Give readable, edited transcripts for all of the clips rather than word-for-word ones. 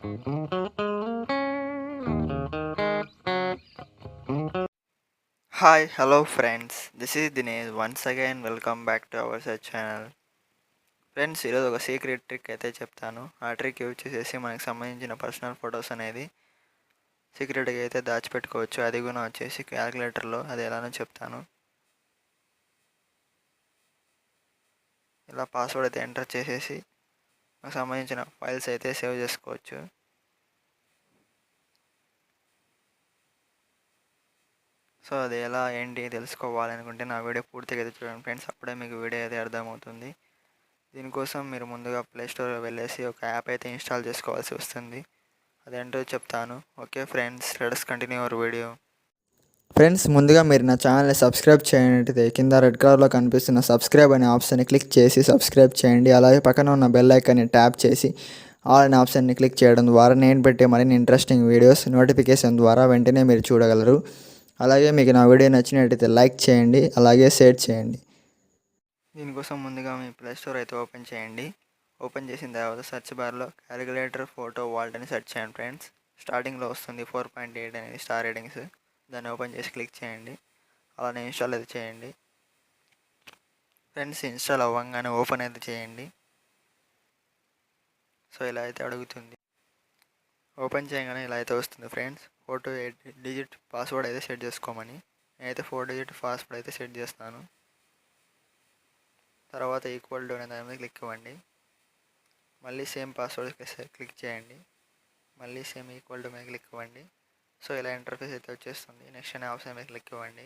Hi, hello friends. This is Dinesh. Once again, welcome back to our search channel. Friends, ఈరోజు ఒక secret trick అయితే చెప్తాను. ఆ trick use చేసేసి మనకు సంబంధించిన పర్సనల్ ఫొటోస్ అనేది సీక్రెట్గా అయితే దాచిపెట్టుకోవచ్చు. అది కూడా వచ్చేసి క్యాలిక్యులేటర్లో. అది ఎలానో చెప్తాను. ఇలా పాస్వర్డ్ అయితే ఎంటర్ చేసేసి మనకు సంబంధించిన ఫైల్స్ అయితే సేవ్ చేసుకోవచ్చు. సో అది ఎలా ఏంటి తెలుసుకోవాలనుకుంటే నా వీడియో పూర్తిగా అయితే చూడండి ఫ్రెండ్స్. అప్పుడే మీకు వీడియో అయితే అర్థమవుతుంది. దీనికోసం మీరు ముందుగా ప్లేస్టోర్లో వెళ్ళేసి ఒక యాప్ అయితే ఇన్స్టాల్ చేసుకోవాల్సి వస్తుంది. అదేంటో చెప్తాను. Okay friends, let's continue our video. Friends, ముందుగా మీరు నా ఛానల్ని సబ్స్క్రైబ్ చేయనట్టయితే కింద రెడ్ కలర్లో కనిపిస్తున్న సబ్స్క్రైబ్ అనే ఆప్షన్ని క్లిక్ చేసి సబ్స్క్రైబ్ చేయండి. అలాగే పక్కన ఉన్న బెల్ ఐకాన్ని ట్యాప్ చేసి ఆల్ అనే ఆప్షన్ని క్లిక్ చేయడం ద్వారా నేను పెట్టే మరిన్ని ఇంట్రెస్టింగ్ వీడియోస్ నోటిఫికేషన్ ద్వారా వెంటనే మీరు చూడగలరు. అలాగే మీకు నా వీడియో నచ్చినట్టయితే లైక్ చేయండి, అలాగే షేర్ చేయండి. దీనికోసం ముందుగా మీ ప్లే స్టోర్ అయితే ఓపెన్ చేయండి. ఓపెన్ చేసిన తర్వాత సెర్చ్ బార్లో క్యాలిక్యులేటర్ ఫోటో వాల్ట్ అని సెర్చ్ చేయండి ఫ్రెండ్స్. స్టార్టింగ్లో వస్తుంది 4.8 అనేది స్టార్ రేటింగ్స్. దాన్ని ఓపెన్ చేసి క్లిక్ చేయండి. అలానే ఇన్స్టాల్ అయితే చేయండి ఫ్రెండ్స్. ఇన్స్టాల్ అవ్వగానే ఓపెన్ అయితే చేయండి. సో ఇలా అయితే అడుగుతుంది. ఓపెన్ చేయగానే ఇలా అయితే వస్తుంది ఫ్రెండ్స్. 4 to 8 డిజిట్ పాస్వర్డ్ అయితే సెట్ చేసుకోమని. నేనైతే 4 డిజిట్ పాస్వర్డ్ అయితే సెట్ చేస్తాను. తర్వాత ఈక్వల్ టు అనే దాని మీద క్లిక్ ఇవ్వండి. మళ్ళీ సేమ్ పాస్వర్డ్ క్లిక్ చేయండి. మళ్ళీ సేమ్ ఈక్వల్ టు మీద క్లిక్ ఇవ్వండి. సో ఇలా ఇంటర్ఫేస్ అయితే వచ్చేస్తుంది. నెక్స్ట్ అనే ఆప్షన్ మీద క్లిక్ ఇవ్వండి.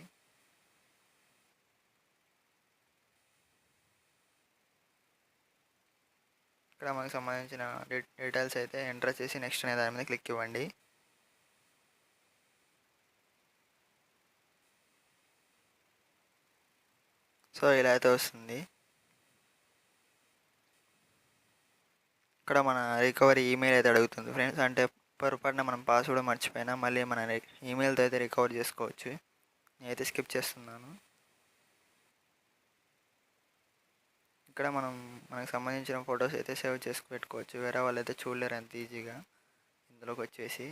ఇక్కడ మనకు సంబంధించిన డీటెయిల్స్ అయితే ఎంటర్ చేసి నెక్స్ట్ అనే దాని మీద క్లిక్ ఇవ్వండి. సో ఇలా అయితే వస్తుంది. ఇక్కడ మన రికవరీ ఈమెయిల్ అయితే అడుగుతుంది ఫ్రెండ్స్. అంటే పొరపాటున మనం పాస్వర్డ్ మర్చిపోయినా మళ్ళీ మన ఈమెయిల్తో అయితే రికవర్ చేసుకోవచ్చు. నేనైతే స్కిప్ చేస్తున్నాను. ఇక్కడ మనకు సంబంధించిన ఫొటోస్ అయితే సేవ్ చేసి పెట్టుకోవచ్చు. వేరే వాళ్ళు అయితే చూడలేరు అంత ఈజీగా. ఇందులోకి వచ్చేసి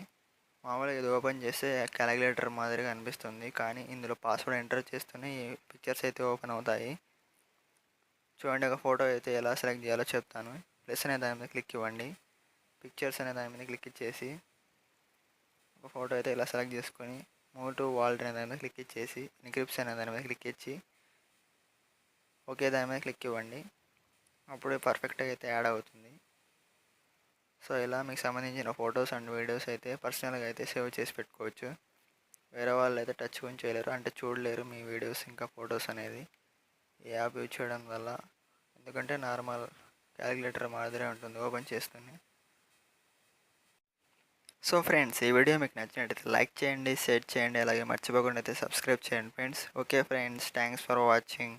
మామూలుగా ఇది ఓపెన్ చేస్తే క్యాలిక్యులేటర్ మాదిరిగా అనిపిస్తుంది, కానీ ఇందులో పాస్వర్డ్ ఎంటర్ చేస్తూనే ఈ పిక్చర్స్ అయితే ఓపెన్ అవుతాయి. చూడండి, ఒక ఫోటో అయితే ఎలా సెలెక్ట్ చేయాలో చెప్తాను. ప్లస్ అనే దాని మీద క్లిక్ ఇవ్వండి. పిక్చర్స్ అనే దాని మీద క్లిక్ ఇచ్చేసి ఒక ఫోటో అయితే ఇలా సెలెక్ట్ చేసుకొని మూవ్ టు వాల్ట్ అనే దాని మీద క్లిక్ ఇచ్చేసి ఎన్క్రిప్షన్ అనే దాని మీద క్లిక్ ఇచ్చి ఓకే దాని మీద క్లిక్ ఇవ్వండి. అప్పుడే పర్ఫెక్ట్గా అయితే యాడ్ అవుతుంది. సో ఇలా మీకు సంబంధించిన ఫొటోస్ అండ్ వీడియోస్ అయితే పర్సనల్గా అయితే సేవ్ చేసి పెట్టుకోవచ్చు. వేరే వాళ్ళు అయితే టచ్ కూడా చేయలేరు, అంటే చూడలేరు మీ వీడియోస్ ఇంకా ఫొటోస్ అనేది ఈ యాప్ యూజ్ చేయడం వల్ల. ఎందుకంటే నార్మల్ క్యాలిక్యులేటర్ మాదిరే ఉంటుంది ఓపెన్ చేస్తూనే. సో ఫ్రెండ్స్, ఈ వీడియో మీకు నచ్చినట్టయితే లైక్ చేయండి, షేర్ చేయండి, అలాగే మర్చిపోకుండా అయితే సబ్స్క్రైబ్ చేయండి friends. Okay friends, thanks for watching.